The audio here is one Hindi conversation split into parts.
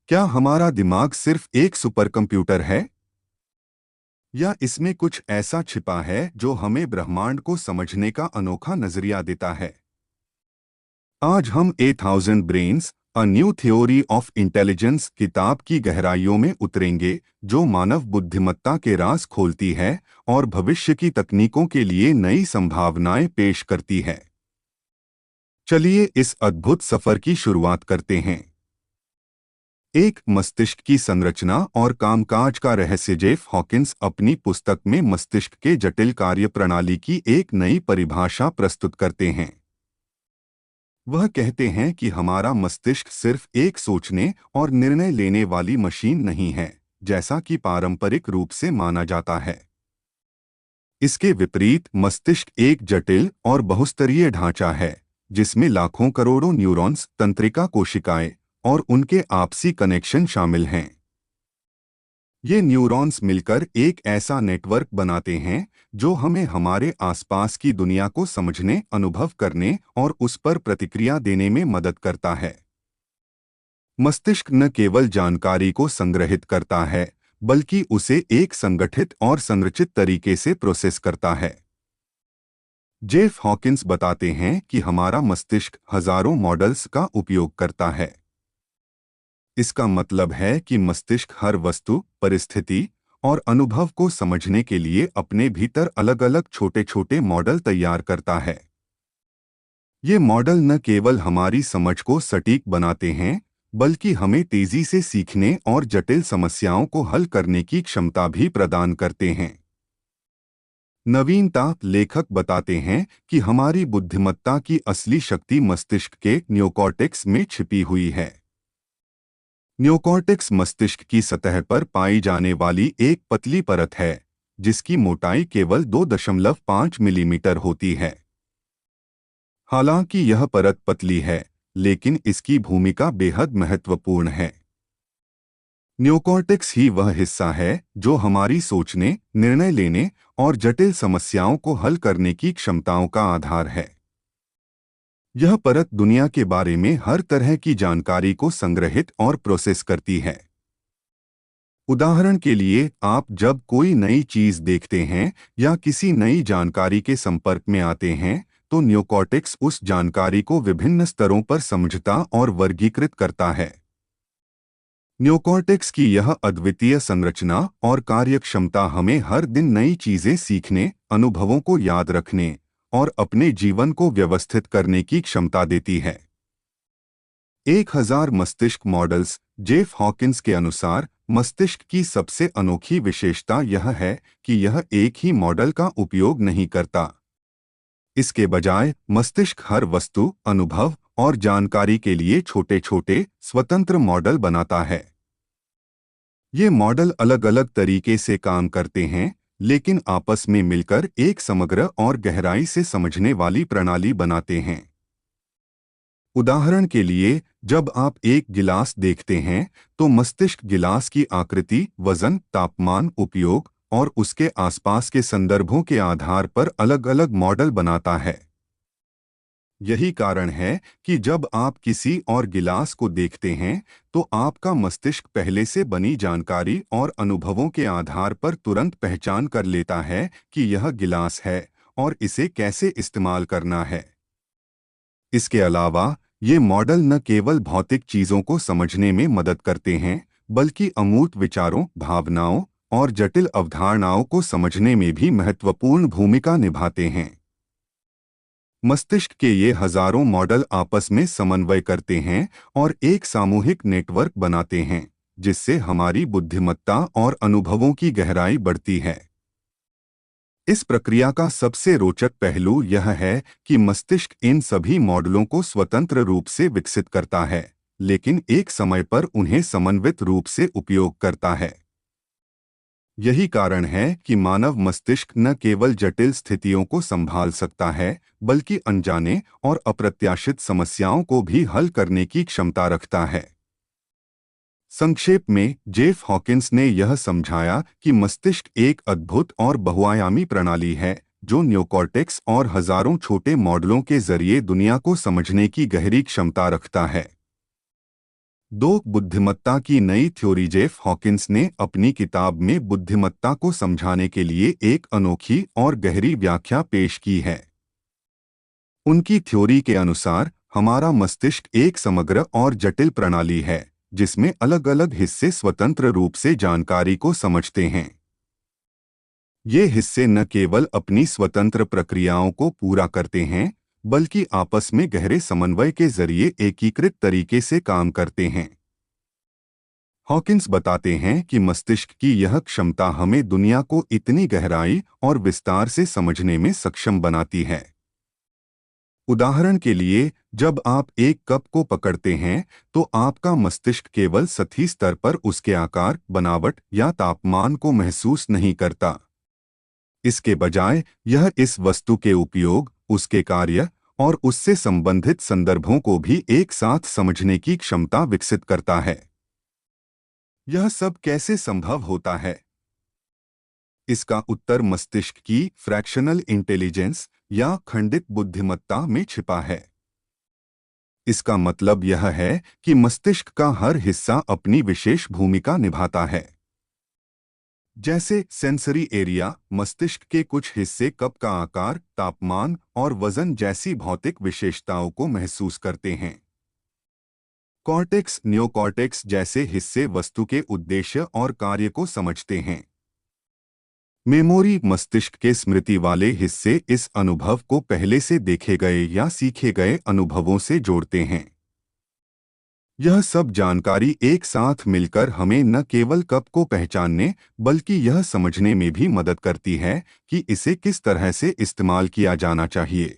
क्या हमारा दिमाग सिर्फ एक सुपर कंप्यूटर है या इसमें कुछ ऐसा छिपा है जो हमें ब्रह्मांड को समझने का अनोखा नजरिया देता है? आज हम ए thousand brains a new theory of intelligence किताब की गहराइयों में उतरेंगे, जो मानव बुद्धिमत्ता के राज खोलती है और भविष्य की तकनीकों के लिए नई संभावनाएं पेश करती है। चलिए इस अद्भुत सफर की शुरुआत करते हैं। एक मस्तिष्क की संरचना और कामकाज का रहस्य। जेफ हॉकिंस अपनी पुस्तक में मस्तिष्क के जटिल कार्य प्रणाली की एक नई परिभाषा प्रस्तुत करते हैं। वह कहते हैं कि हमारा मस्तिष्क सिर्फ एक सोचने और निर्णय लेने वाली मशीन नहीं है, जैसा कि पारंपरिक रूप से माना जाता है। इसके विपरीत मस्तिष्क एक जटिल और बहुस्तरीय ढांचा है, जिसमें लाखों करोड़ों न्यूरॉन्स, तंत्रिका कोशिकाएं और उनके आपसी कनेक्शन शामिल हैं। ये न्यूरॉन्स मिलकर एक ऐसा नेटवर्क बनाते हैं जो हमें हमारे आसपास की दुनिया को समझने, अनुभव करने और उस पर प्रतिक्रिया देने में मदद करता है। मस्तिष्क न केवल जानकारी को संग्रहित करता है, बल्कि उसे एक संगठित और संरचित तरीके से प्रोसेस करता है। जेफ हॉकिंस बताते हैं कि हमारा मस्तिष्क हजारों मॉडल्स का उपयोग करता है। इसका मतलब है कि मस्तिष्क हर वस्तु, परिस्थिति और अनुभव को समझने के लिए अपने भीतर अलग-अलग छोटे-छोटे मॉडल तैयार करता है। ये मॉडल न केवल हमारी समझ को सटीक बनाते हैं, बल्कि हमें तेजी से सीखने और जटिल समस्याओं को हल करने की क्षमता भी प्रदान करते हैं। नवीनता। लेखक बताते हैं कि हमारी बुद्धिमत्ता की असली शक्ति मस्तिष्क के न्योकॉर्टेक्स में छिपी हुई है। न्योकॉर्टेक्स मस्तिष्क की सतह पर पाई जाने वाली एक पतली परत है, जिसकी मोटाई केवल 2.5 मिलीमीटर होती है। हालांकि यह परत पतली है, लेकिन इसकी भूमिका बेहद महत्वपूर्ण है। न्योकॉर्टेक्स ही वह हिस्सा है जो हमारी सोचने, निर्णय लेने और जटिल समस्याओं को हल करने की क्षमताओं का आधार है। यह परत दुनिया के बारे में हर तरह की जानकारी को संग्रहित और प्रोसेस करती है। उदाहरण के लिए, आप जब कोई नई चीज देखते हैं या किसी नई जानकारी के संपर्क में आते हैं, तो न्योकॉर्टेक्स उस जानकारी को विभिन्न स्तरों पर समझता और वर्गीकृत करता है। न्योकॉर्टेक्स की यह अद्वितीय संरचना और कार्यक्षमता हमें हर दिन नई चीजें सीखने, अनुभवों को याद रखने और अपने जीवन को व्यवस्थित करने की क्षमता देती है। 1000 मस्तिष्क मॉडल्स। जेफ हॉकिंस के अनुसार मस्तिष्क की सबसे अनोखी विशेषता यह है कि यह एक ही मॉडल का उपयोग नहीं करता। इसके बजाय मस्तिष्क हर वस्तु, अनुभव और जानकारी के लिए छोटे-छोटे, स्वतंत्र मॉडल बनाता है। ये मॉडल अलग-अलग तरीके से काम करते हैं, लेकिन आपस में मिलकर एक समग्र और गहराई से समझने वाली प्रणाली बनाते हैं। उदाहरण के लिए, जब आप एक गिलास देखते हैं, तो मस्तिष्क गिलास की आकृति, वजन, तापमान, उपयोग और उसके आसपास के संदर्भों के आधार पर अलग-अलग मॉडल बनाता है। यही कारण है कि जब आप किसी और गिलास को देखते हैं, तो आपका मस्तिष्क पहले से बनी जानकारी और अनुभवों के आधार पर तुरंत पहचान कर लेता है कि यह गिलास है और इसे कैसे इस्तेमाल करना है। इसके अलावा, ये मॉडल न केवल भौतिक चीजों को समझने में मदद करते हैं, बल्कि अमूर्त विचारों, भावनाओं और जटिल अवधारणाओं को समझने में भी महत्वपूर्ण भूमिका निभाते हैं। मस्तिष्क के ये हजारों मॉडल आपस में समन्वय करते हैं और एक सामूहिक नेटवर्क बनाते हैं, जिससे हमारी बुद्धिमत्ता और अनुभवों की गहराई बढ़ती है। इस प्रक्रिया का सबसे रोचक पहलू यह है कि मस्तिष्क इन सभी मॉडलों को स्वतंत्र रूप से विकसित करता है, लेकिन एक समय पर उन्हें समन्वित रूप से उपयोग करता है। यही कारण है कि मानव मस्तिष्क न केवल जटिल स्थितियों को संभाल सकता है, बल्कि अनजाने और अप्रत्याशित समस्याओं को भी हल करने की क्षमता रखता है। संक्षेप में, जेफ हॉकिंस ने यह समझाया कि मस्तिष्क एक अद्भुत और बहुआयामी प्रणाली है, जो न्योकॉर्टेक्स और हजारों छोटे मॉडलों के जरिए दुनिया को समझने की गहरी क्षमता रखता है। दो बुद्धिमत्ता की नई थ्योरी। जेफ हॉकिंस ने अपनी किताब में बुद्धिमत्ता को समझाने के लिए एक अनोखी और गहरी व्याख्या पेश की है। उनकी थ्योरी के अनुसार हमारा मस्तिष्क एक समग्र और जटिल प्रणाली है जिसमें अलग अलग हिस्से स्वतंत्र रूप से जानकारी को समझते हैं। ये हिस्से न केवल अपनी स्वतंत्र प्रक्रियाओं को पूरा करते हैं बल्कि आपस में गहरे समन्वय के जरिए एकीकृत तरीके से काम करते हैं। हॉकिंस बताते हैं कि मस्तिष्क की यह क्षमता हमें दुनिया को इतनी गहराई और विस्तार से समझने में सक्षम बनाती है। उदाहरण के लिए, जब आप एक कप को पकड़ते हैं तो आपका मस्तिष्क केवल सतही स्तर पर उसके आकार, बनावट या तापमान को महसूस नहीं करता। इसके बजाय यह इस वस्तु के उपयोग, उसके कार्य और उससे संबंधित संदर्भों को भी एक साथ समझने की क्षमता विकसित करता है। यह सब कैसे संभव होता है? इसका उत्तर मस्तिष्क की फ्रैक्शनल इंटेलिजेंस या खंडित बुद्धिमत्ता में छिपा है। इसका मतलब यह है कि मस्तिष्क का हर हिस्सा अपनी विशेष भूमिका निभाता है। जैसे सेंसरी एरिया, मस्तिष्क के कुछ हिस्से कप का आकार, तापमान और वजन जैसी भौतिक विशेषताओं को महसूस करते हैं। कॉर्टेक्स, नियोकॉर्टेक्स जैसे हिस्से वस्तु के उद्देश्य और कार्य को समझते हैं। मेमोरी, मस्तिष्क के स्मृति वाले हिस्से इस अनुभव को पहले से देखे गए या सीखे गए अनुभवों से जोड़ते हैं। यह सब जानकारी एक साथ मिलकर हमें न केवल कप को पहचानने बल्कि यह समझने में भी मदद करती है कि इसे किस तरह से इस्तेमाल किया जाना चाहिए।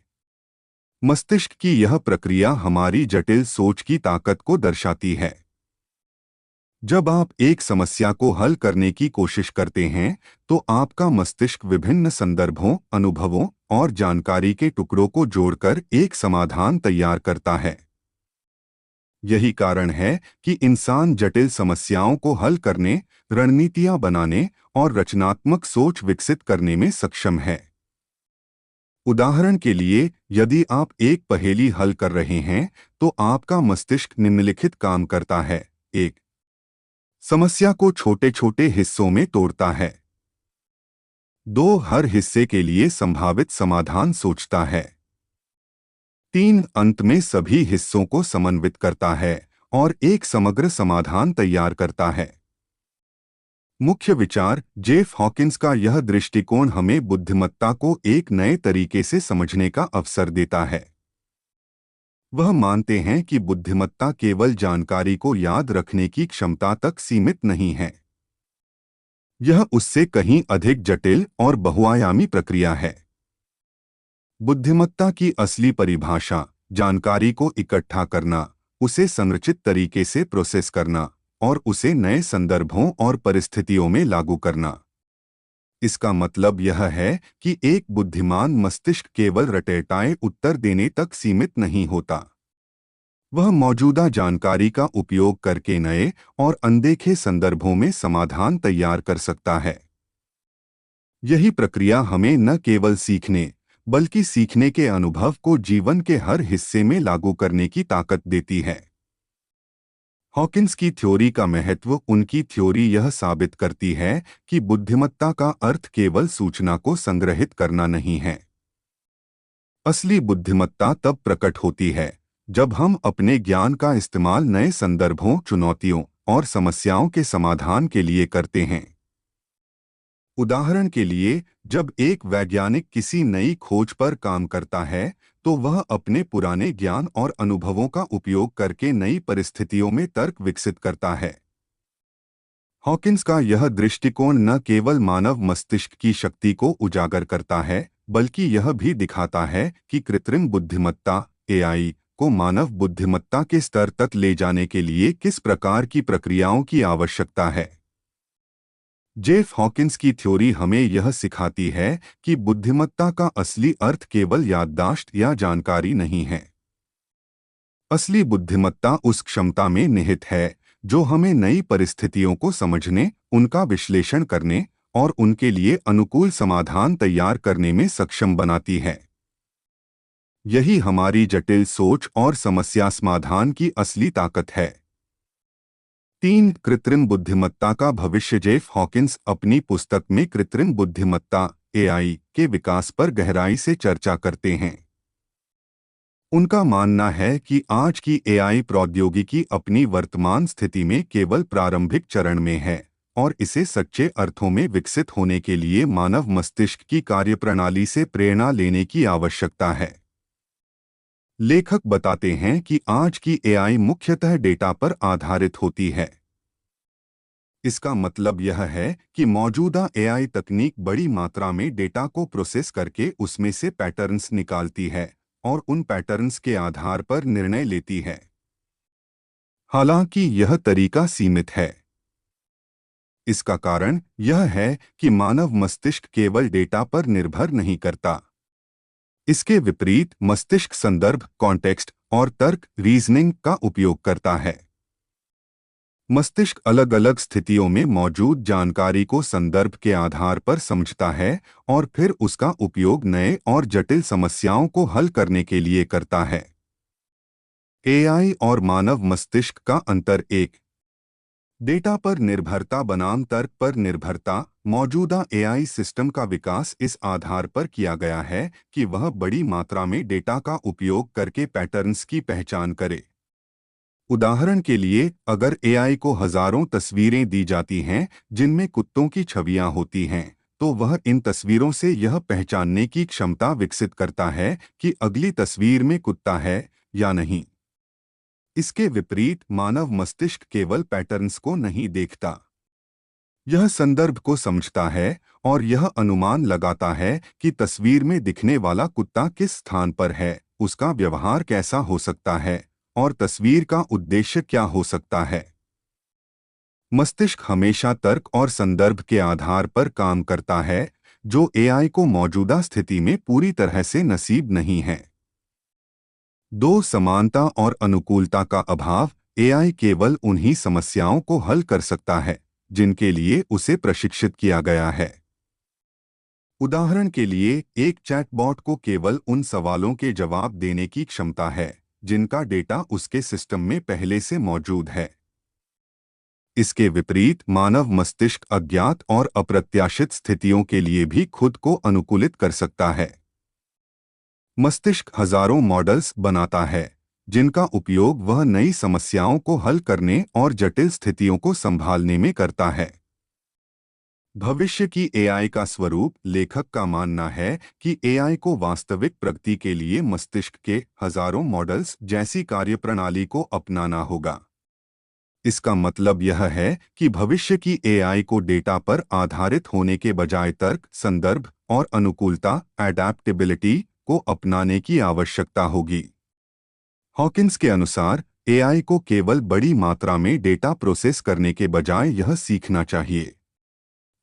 मस्तिष्क की यह प्रक्रिया हमारी जटिल सोच की ताकत को दर्शाती है। जब आप एक समस्या को हल करने की कोशिश करते हैं तो आपका मस्तिष्क विभिन्न संदर्भों, अनुभवों और जानकारी के टुकड़ों को जोड़कर एक समाधान तैयार करता है। यही कारण है कि इंसान जटिल समस्याओं को हल करने, रणनीतियां बनाने और रचनात्मक सोच विकसित करने में सक्षम है। उदाहरण के लिए, यदि आप एक पहेली हल कर रहे हैं तो आपका मस्तिष्क निम्नलिखित काम करता है। एक, समस्या को छोटे छोटे हिस्सों में तोड़ता है। दो, हर हिस्से के लिए संभावित समाधान सोचता है। तीन, अंत में सभी हिस्सों को समन्वित करता है और एक समग्र समाधान तैयार करता है। मुख्य विचार, जेफ हॉकिंस का यह दृष्टिकोण हमें बुद्धिमत्ता को एक नए तरीके से समझने का अवसर देता है। वह मानते हैं कि बुद्धिमत्ता केवल जानकारी को याद रखने की क्षमता तक सीमित नहीं है। यह उससे कहीं अधिक जटिल और बहुआयामी प्रक्रिया है। बुद्धिमत्ता की असली परिभाषा जानकारी को इकट्ठा करना, उसे संरचित तरीके से प्रोसेस करना और उसे नए संदर्भों और परिस्थितियों में लागू करना। इसका मतलब यह है कि एक बुद्धिमान मस्तिष्क केवल रटेटाए उत्तर देने तक सीमित नहीं होता। वह मौजूदा जानकारी का उपयोग करके नए और अनदेखे संदर्भों में समाधान तैयार कर सकता है। यही प्रक्रिया हमें न केवल सीखने बल्कि सीखने के अनुभव को जीवन के हर हिस्से में लागू करने की ताकत देती है। हॉकिंस की थ्योरी का महत्व, उनकी थ्योरी यह साबित करती है कि बुद्धिमत्ता का अर्थ केवल सूचना को संग्रहित करना नहीं है। असली बुद्धिमत्ता तब प्रकट होती है जब हम अपने ज्ञान का इस्तेमाल नए संदर्भों, चुनौतियों और समस्याओं के समाधान के लिए करते हैं। उदाहरण के लिए, जब एक वैज्ञानिक किसी नई खोज पर काम करता है तो वह अपने पुराने ज्ञान और अनुभवों का उपयोग करके नई परिस्थितियों में तर्क विकसित करता है। हॉकिंस का यह दृष्टिकोण न केवल मानव मस्तिष्क की शक्ति को उजागर करता है बल्कि यह भी दिखाता है कि कृत्रिम बुद्धिमत्ता (एआई) को मानव बुद्धिमत्ता के स्तर तक ले जाने के लिए किस प्रकार की प्रक्रियाओं की आवश्यकता है। जेफ हॉकिंस की थ्योरी हमें यह सिखाती है कि बुद्धिमत्ता का असली अर्थ केवल याददाश्त या जानकारी नहीं है। असली बुद्धिमत्ता उस क्षमता में निहित है जो हमें नई परिस्थितियों को समझने, उनका विश्लेषण करने और उनके लिए अनुकूल समाधान तैयार करने में सक्षम बनाती है। यही हमारी जटिल सोच और समस्या समाधान की असली ताकत है। 3. कृत्रिम बुद्धिमत्ता का भविष्य। जेफ हॉकिंस अपनी पुस्तक में कृत्रिम बुद्धिमत्ता एआई के विकास पर गहराई से चर्चा करते हैं। उनका मानना है कि आज की एआई प्रौद्योगिकी अपनी वर्तमान स्थिति में केवल प्रारंभिक चरण में है और इसे सच्चे अर्थों में विकसित होने के लिए मानव मस्तिष्क की कार्यप्रणाली से प्रेरणा लेने की आवश्यकता है। लेखक बताते हैं कि आज की एआई मुख्यतः डेटा पर आधारित होती है। इसका मतलब यह है कि मौजूदा एआई तकनीक बड़ी मात्रा में डेटा को प्रोसेस करके उसमें से पैटर्न्स निकालती है और उन पैटर्न्स के आधार पर निर्णय लेती है। हालांकि यह तरीका सीमित है। इसका कारण यह है कि मानव मस्तिष्क केवल डेटा पर निर्भर नहीं करता। इसके विपरीत मस्तिष्क संदर्भ, कॉन्टेक्स्ट और तर्क, रीजनिंग का उपयोग करता है। मस्तिष्क अलग अलग स्थितियों में मौजूद जानकारी को संदर्भ के आधार पर समझता है और फिर उसका उपयोग नए और जटिल समस्याओं को हल करने के लिए करता है। एआई और मानव मस्तिष्क का अंतर। एक, डेटा पर निर्भरता बनाम तर्क पर निर्भरता। मौजूदा एआई सिस्टम का विकास इस आधार पर किया गया है कि वह बड़ी मात्रा में डेटा का उपयोग करके पैटर्न्स की पहचान करे। उदाहरण के लिए, अगर एआई को हजारों तस्वीरें दी जाती हैं जिनमें कुत्तों की छवियां होती हैं, तो वह इन तस्वीरों से यह पहचानने की क्षमता विकसित करता है कि अगली तस्वीर में कुत्ता है या नहीं। इसके विपरीत मानव मस्तिष्क केवल पैटर्न्स को नहीं देखता, यह संदर्भ को समझता है और यह अनुमान लगाता है कि तस्वीर में दिखने वाला कुत्ता किस स्थान पर है, उसका व्यवहार कैसा हो सकता है और तस्वीर का उद्देश्य क्या हो सकता है। मस्तिष्क हमेशा तर्क और संदर्भ के आधार पर काम करता है, जो एआई को मौजूदा स्थिति में पूरी तरह से नसीब नहीं है। 2. समानता और अनुकूलता का अभाव। एआई केवल उन्हीं समस्याओं को हल कर सकता है जिनके लिए उसे प्रशिक्षित किया गया है। उदाहरण के लिए, एक चैटबॉट को केवल उन सवालों के जवाब देने की क्षमता है जिनका डेटा उसके सिस्टम में पहले से मौजूद है। इसके विपरीत मानव मस्तिष्क अज्ञात और अप्रत्याशित स्थितियों के लिए भी खुद को अनुकूलित कर सकता है। मस्तिष्क हजारों मॉडल्स बनाता है जिनका उपयोग वह नई समस्याओं को हल करने और जटिल स्थितियों को संभालने में करता है। भविष्य की एआई का स्वरूप। लेखक का मानना है कि एआई को वास्तविक प्रगति के लिए मस्तिष्क के हजारों मॉडल्स जैसी कार्यप्रणाली को अपनाना होगा। इसका मतलब यह है कि भविष्य की एआई को डेटा पर आधारित होने के बजाय तर्क, संदर्भ और अनुकूलता एडैप्टेबिलिटी को अपनाने की आवश्यकता होगी। हॉकिंस के अनुसार एआई को केवल बड़ी मात्रा में डेटा प्रोसेस करने के बजाय यह सीखना चाहिए।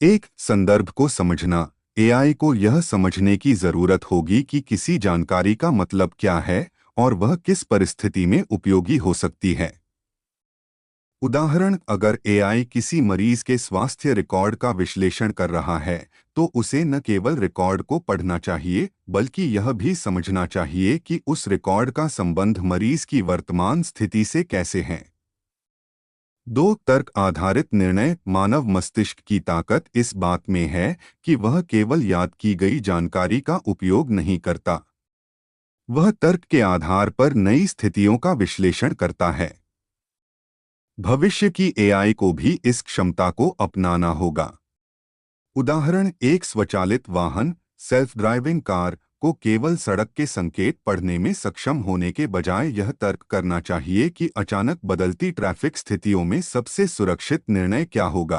एक, संदर्भ को समझना। एआई को यह समझने की जरूरत होगी कि किसी जानकारी का मतलब क्या है और वह किस परिस्थिति में उपयोगी हो सकती है। उदाहरण, अगर एआई किसी मरीज के स्वास्थ्य रिकॉर्ड का विश्लेषण कर रहा है, तो उसे न केवल रिकॉर्ड को पढ़ना चाहिए बल्कि यह भी समझना चाहिए कि उस रिकॉर्ड का संबंध मरीज की वर्तमान स्थिति से कैसे है। 2. तर्क आधारित निर्णय। मानव मस्तिष्क की ताकत इस बात में है कि वह केवल याद की गई जानकारी का उपयोग नहीं करता, वह तर्क के आधार पर नई स्थितियों का विश्लेषण करता है। भविष्य की एआई को भी इस क्षमता को अपनाना होगा। उदाहरण, एक स्वचालित वाहन सेल्फ ड्राइविंग कार को केवल सड़क के संकेत पढ़ने में सक्षम होने के बजाय यह तर्क करना चाहिए कि अचानक बदलती ट्रैफिक स्थितियों में सबसे सुरक्षित निर्णय क्या होगा।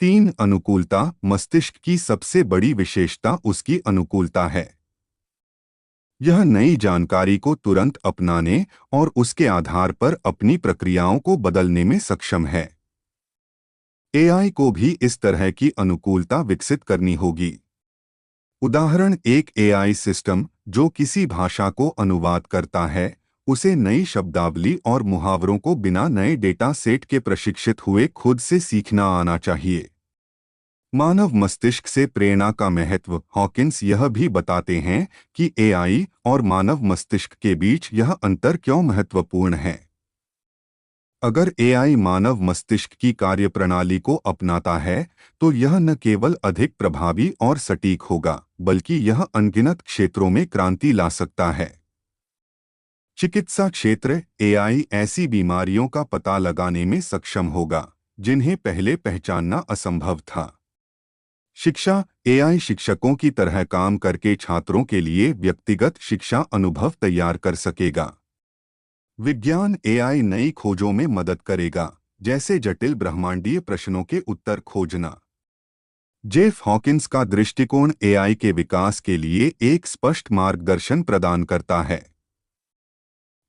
3. अनुकूलता। मस्तिष्क की सबसे बड़ी विशेषता उसकी अनुकूलता है। यह नई जानकारी को तुरंत अपनाने और उसके आधार पर अपनी प्रक्रियाओं को बदलने में सक्षम है। एआई को भी इस तरह की अनुकूलता विकसित करनी होगी। उदाहरण, एक एआई सिस्टम जो किसी भाषा को अनुवाद करता है, उसे नई शब्दावली और मुहावरों को बिना नए डेटा सेट के प्रशिक्षित हुए खुद से सीखना आना चाहिए। मानव मस्तिष्क से प्रेरणा का महत्व। हॉकिंस यह भी बताते हैं कि एआई और मानव मस्तिष्क के बीच यह अंतर क्यों महत्वपूर्ण है। अगर एआई मानव मस्तिष्क की कार्यप्रणाली को अपनाता है तो यह न केवल अधिक प्रभावी और सटीक होगा बल्कि यह अनगिनत क्षेत्रों में क्रांति ला सकता है। चिकित्सा क्षेत्र एआई ऐसी बीमारियों का पता लगाने में सक्षम होगा जिन्हें पहले पहचानना असंभव था। शिक्षा एआई शिक्षकों की तरह काम करके छात्रों के लिए व्यक्तिगत शिक्षा अनुभव तैयार कर सकेगा। विज्ञान एआई नई खोजों में मदद करेगा, जैसे जटिल ब्रह्मांडीय प्रश्नों के उत्तर खोजना। जेफ हॉकिंस का दृष्टिकोण एआई के विकास के लिए एक स्पष्ट मार्गदर्शन प्रदान करता है।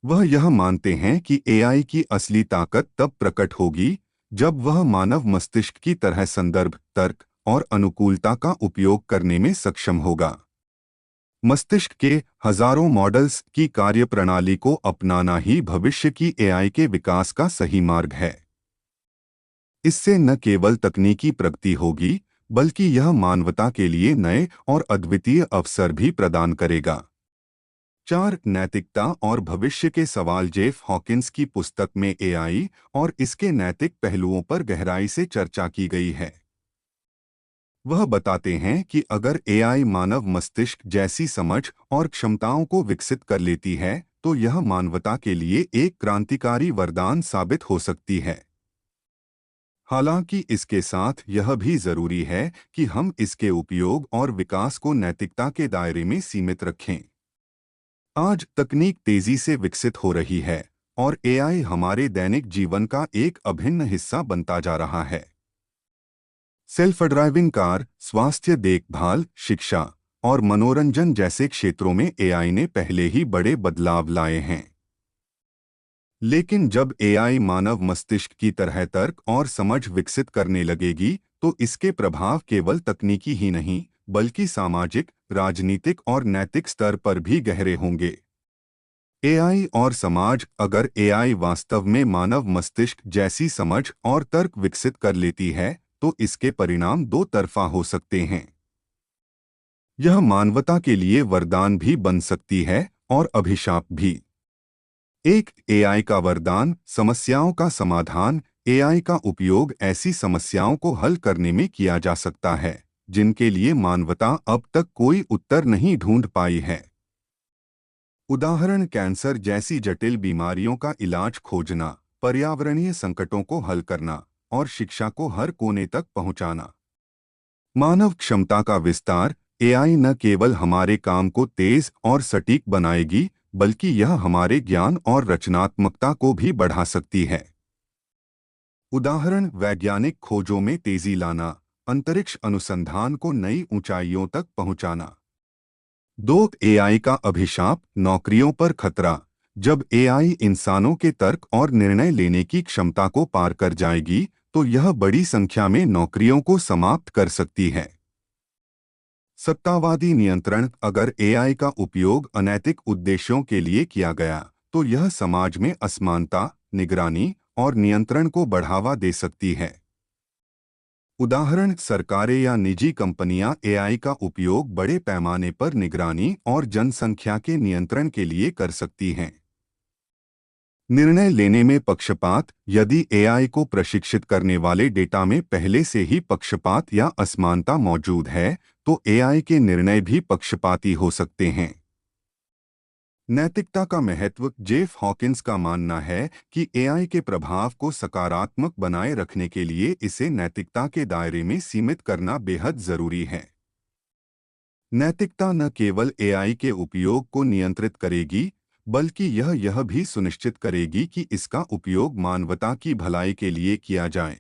वह यह मानते हैं कि एआई की असली ताकत तब प्रकट होगी जब वह मानव मस्तिष्क की तरह संदर्भ, तर्क और अनुकूलता का उपयोग करने में सक्षम होगा। मस्तिष्क के हजारों मॉडल्स की कार्यप्रणाली को अपनाना ही भविष्य की एआई के विकास का सही मार्ग है। इससे न केवल तकनीकी प्रगति होगी बल्कि यह मानवता के लिए नए और अद्वितीय अवसर भी प्रदान करेगा। 4 नैतिकता और भविष्य के सवाल जेफ हॉकिंस की पुस्तक में एआई और इसके नैतिक पहलुओं पर गहराई से चर्चा की गई है। वह बताते हैं कि अगर एआई मानव मस्तिष्क जैसी समझ और क्षमताओं को विकसित कर लेती है तो यह मानवता के लिए एक क्रांतिकारी वरदान साबित हो सकती है। हालांकि इसके साथ यह भी जरूरी है कि हम इसके उपयोग और विकास को नैतिकता के दायरे में सीमित रखें। आज तकनीक तेजी से विकसित हो रही है और एआई हमारे दैनिक जीवन का एक अभिन्न हिस्सा बनता जा रहा है। सेल्फ ड्राइविंग कार, स्वास्थ्य देखभाल, शिक्षा और मनोरंजन जैसे क्षेत्रों में एआई ने पहले ही बड़े बदलाव लाए हैं। लेकिन जब एआई मानव मस्तिष्क की तरह तर्क और समझ विकसित करने लगेगी तो इसके प्रभाव केवल तकनीकी ही नहीं बल्कि सामाजिक, राजनीतिक और नैतिक स्तर पर भी गहरे होंगे। एआई और समाज अगर एआई वास्तव में मानव मस्तिष्क जैसी समझ और तर्क विकसित कर लेती है तो इसके परिणाम दो तरफा हो सकते हैं। यह मानवता के लिए वरदान भी बन सकती है और अभिशाप भी। एक एआई का वरदान, समस्याओं का समाधान। एआई का उपयोग ऐसी समस्याओं को हल करने में किया जा सकता है जिनके लिए मानवता अब तक कोई उत्तर नहीं ढूंढ पाई है। उदाहरण कैंसर जैसी जटिल बीमारियों का इलाज खोजना, पर्यावरणीय संकटों को हल करना और शिक्षा को हर कोने तक पहुंचाना। मानव क्षमता का विस्तार एआई न केवल हमारे काम को तेज और सटीक बनाएगी बल्कि यह हमारे ज्ञान और रचनात्मकता को भी बढ़ा सकती है। उदाहरण वैज्ञानिक खोजों में तेजी लाना, अंतरिक्ष अनुसंधान को नई ऊंचाइयों तक पहुंचाना। 2 एआई का अभिशाप, नौकरियों पर खतरा। जब एआई इंसानों के तर्क और निर्णय लेने की क्षमता को पार कर जाएगी तो यह बड़ी संख्या में नौकरियों को समाप्त कर सकती है। सत्तावादी नियंत्रण अगर एआई का उपयोग अनैतिक उद्देश्यों के लिए किया गया तो यह समाज में असमानता, निगरानी और नियंत्रण को बढ़ावा दे सकती है। उदाहरण सरकारें या निजी कंपनियां एआई का उपयोग बड़े पैमाने पर निगरानी और जनसंख्या के नियंत्रण के लिए कर सकती हैं। निर्णय लेने में पक्षपात यदि एआई को प्रशिक्षित करने वाले डेटा में पहले से ही पक्षपात या असमानता मौजूद है तो एआई के निर्णय भी पक्षपाती हो सकते हैं। नैतिकता का महत्व जेफ हॉकिंस का मानना है कि एआई के प्रभाव को सकारात्मक बनाए रखने के लिए इसे नैतिकता के दायरे में सीमित करना बेहद जरूरी है। नैतिकता न केवल एआई के उपयोग को नियंत्रित करेगी बल्कि यह भी सुनिश्चित करेगी कि इसका उपयोग मानवता की भलाई के लिए किया जाए।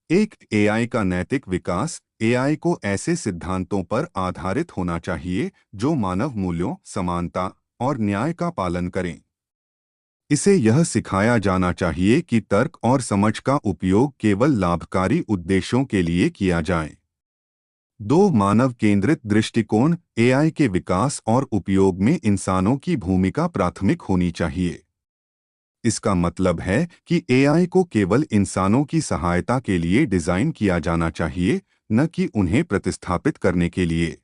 एक एआई का नैतिक विकास एआई को ऐसे सिद्धांतों पर आधारित होना चाहिए जो मानव मूल्यों, समानता और न्याय का पालन करें। इसे यह सिखाया जाना चाहिए कि तर्क और समझ का उपयोग केवल लाभकारी उद्देश्यों के लिए किया जाए। 2 मानव केंद्रित दृष्टिकोण एआई के विकास और उपयोग में इंसानों की भूमिका प्राथमिक होनी चाहिए। इसका मतलब है कि एआई को केवल इंसानों की सहायता के लिए डिजाइन किया जाना चाहिए, न कि उन्हें प्रतिस्थापित करने के लिए।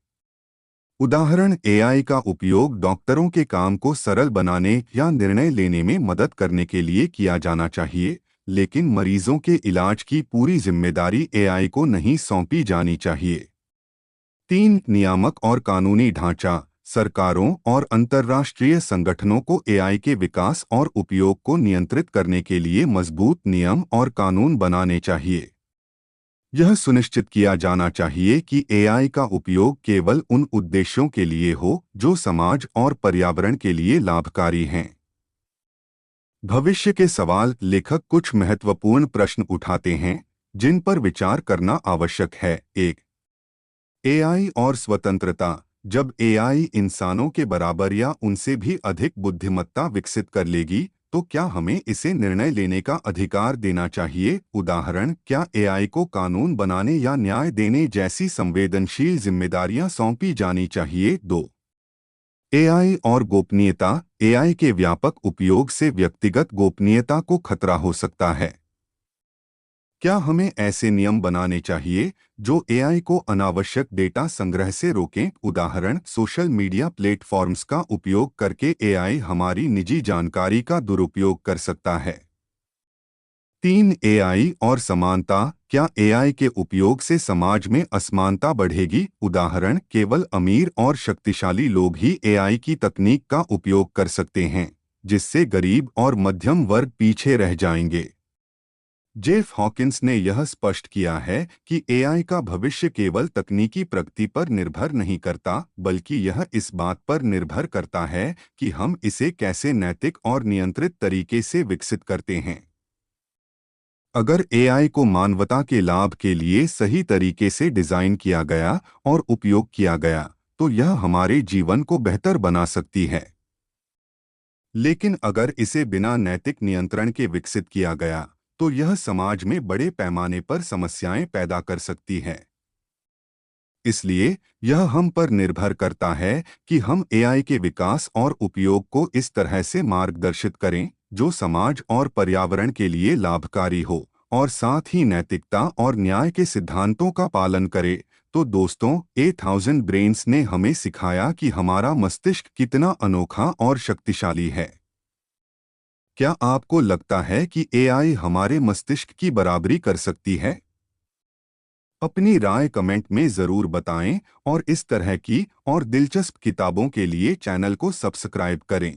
उदाहरण, एआई का उपयोग डॉक्टरों के काम को सरल बनाने या निर्णय लेने में मदद करने के लिए किया जाना चाहिए, लेकिन मरीजों के इलाज की पूरी जिम्मेदारी एआई को नहीं सौंपी जानी चाहिए। 3. नियामक और कानूनी ढांचा। सरकारों और अंतर्राष्ट्रीय संगठनों को एआई के विकास और उपयोग को नियंत्रित करने के लिए मजबूत नियम और कानून बनाने चाहिए। यह सुनिश्चित किया जाना चाहिए कि एआई का उपयोग केवल उन उद्देश्यों के लिए हो जो समाज और पर्यावरण के लिए लाभकारी हैं। भविष्य के सवाल। लेखक कुछ महत्वपूर्ण प्रश्न उठाते हैं जिन पर विचार करना आवश्यक है। 1. एआई और स्वतंत्रता। जब एआई इंसानों के बराबर या उनसे भी अधिक बुद्धिमत्ता विकसित कर लेगी, तो क्या हमें इसे निर्णय लेने का अधिकार देना चाहिए? उदाहरण, क्या एआई को कानून बनाने या न्याय देने जैसी संवेदनशील जिम्मेदारियां सौंपी जानी चाहिए? 2. एआई और गोपनीयता। एआई के व्यापक उपयोग से व्यक्तिगत गोपनीयता को खतरा हो सकता है। क्या हमें ऐसे नियम बनाने चाहिए जो एआई को अनावश्यक डेटा संग्रह से रोकें? उदाहरण, सोशल मीडिया प्लेटफॉर्म्स का उपयोग करके एआई हमारी निजी जानकारी का दुरुपयोग कर सकता है। 3. एआई और समानता। क्या एआई के उपयोग से समाज में असमानता बढ़ेगी? उदाहरण, केवल अमीर और शक्तिशाली लोग ही एआई की तकनीक का उपयोग कर सकते हैं, जिससे गरीब और मध्यम वर्ग पीछे रह जाएंगे। जेफ हॉकिंस ने यह स्पष्ट किया है कि एआई का भविष्य केवल तकनीकी प्रगति पर निर्भर नहीं करता, बल्कि यह इस बात पर निर्भर करता है कि हम इसे कैसे नैतिक और नियंत्रित तरीके से विकसित करते हैं। अगर एआई को मानवता के लाभ के लिए सही तरीके से डिजाइन किया गया और उपयोग किया गया, तो यह हमारे जीवन को बेहतर बना सकती है। लेकिन अगर इसे बिना नैतिक नियंत्रण के विकसित किया गया, तो यह समाज में बड़े पैमाने पर समस्याएं पैदा कर सकती है। इसलिए यह हम पर निर्भर करता है कि हम एआई के विकास और उपयोग को इस तरह से मार्गदर्शित करें जो समाज और पर्यावरण के लिए लाभकारी हो और साथ ही नैतिकता और न्याय के सिद्धांतों का पालन करे। तो दोस्तों, 1000 ब्रेन्स ने हमें सिखाया कि हमारा मस्तिष्क कितना अनोखा और शक्तिशाली है। क्या आपको लगता है कि एआई हमारे मस्तिष्क की बराबरी कर सकती है? अपनी राय कमेंट में ज़रूर बताएं और इस तरह की और दिलचस्प किताबों के लिए चैनल को सब्सक्राइब करें।